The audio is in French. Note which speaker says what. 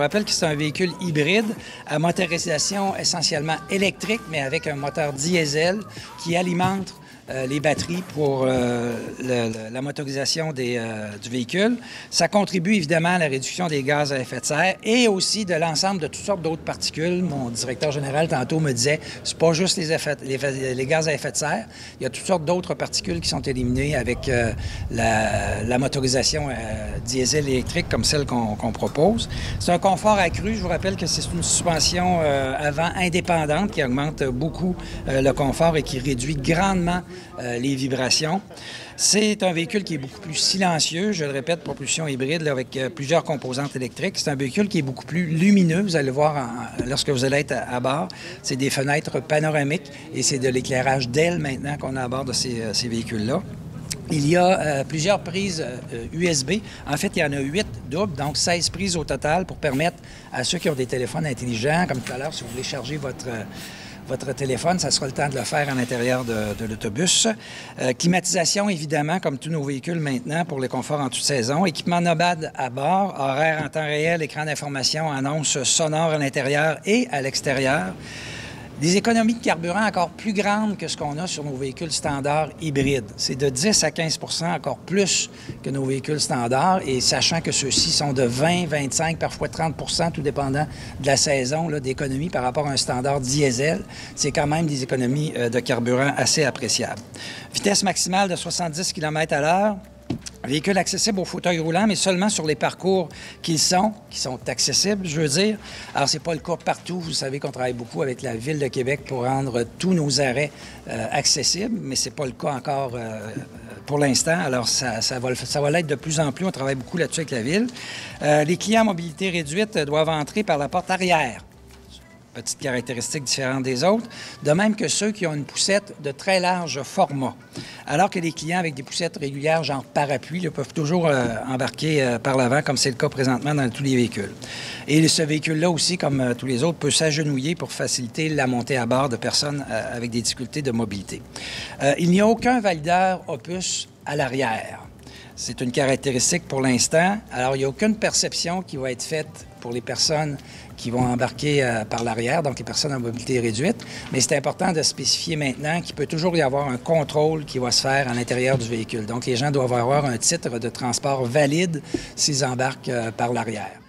Speaker 1: rappelle que c'est un véhicule hybride à motorisation essentiellement électrique, mais avec un moteur diesel qui alimente les batteries pour la motorisation du véhicule. Ça contribue évidemment à la réduction des gaz à effet de serre et aussi de l'ensemble de toutes sortes d'autres particules. Mon directeur général tantôt me disait, c'est pas juste les gaz à effet de serre, il y a toutes sortes d'autres particules qui sont éliminées avec la motorisation diesel électrique comme celle qu'on propose. C'est un confort accru. Je vous rappelle que c'est une suspension avant indépendante qui augmente beaucoup le confort et qui réduit grandement les vibrations. C'est un véhicule qui est beaucoup plus silencieux, je le répète, propulsion hybride là, avec plusieurs composantes électriques. C'est un véhicule qui est beaucoup plus lumineux, vous allez voir lorsque vous allez être à bord. C'est des fenêtres panoramiques et c'est de l'éclairage d'aile maintenant qu'on a à bord de ces véhicules-là. Il y a plusieurs prises USB. En fait, il y en a 8 doubles, donc 16 prises au total pour permettre à ceux qui ont des téléphones intelligents, comme tout à l'heure, si vous voulez charger votre téléphone, ça sera le temps de le faire à l'intérieur de l'autobus. Climatisation, évidemment, comme tous nos véhicules maintenant, pour le confort en toute saison. Équipement nomade à bord, horaire en temps réel, écran d'information, annonce sonore à l'intérieur et à l'extérieur. Des économies de carburant encore plus grandes que ce qu'on a sur nos véhicules standards hybrides. C'est de 10 à 15 encore plus que nos véhicules standards, et sachant que ceux-ci sont de 20, 25, parfois 30 tout dépendant de la saison d'économie par rapport à un standard diesel, c'est quand même des économies de carburant assez appréciables. Vitesse maximale de 70 km/h. Véhicule accessible au fauteuil roulant, mais seulement sur les parcours qui sont accessibles, je veux dire. Alors, c'est pas le cas partout. Vous savez qu'on travaille beaucoup avec la Ville de Québec pour rendre tous nos arrêts accessibles, mais c'est pas le cas encore pour l'instant. Alors, ça va l'être de plus en plus. On travaille beaucoup là-dessus avec la Ville. Les clients à mobilité réduite doivent entrer par la porte arrière. Petite caractéristique différente des autres, de même que ceux qui ont une poussette de très large format. Alors que les clients avec des poussettes régulières, genre parapluie, peuvent toujours embarquer par l'avant, comme c'est le cas présentement dans tous les véhicules. Et ce véhicule-là aussi, comme tous les autres, peut s'agenouiller pour faciliter la montée à bord de personnes avec des difficultés de mobilité. Il n'y a aucun valideur Opus à l'arrière. C'est une caractéristique pour l'instant. Alors, il n'y a aucune perception qui va être faite pour les personnes qui vont embarquer par l'arrière, donc les personnes en mobilité réduite. Mais c'est important de spécifier maintenant qu'il peut toujours y avoir un contrôle qui va se faire à l'intérieur du véhicule. Donc, les gens doivent avoir un titre de transport valide s'ils embarquent par l'arrière.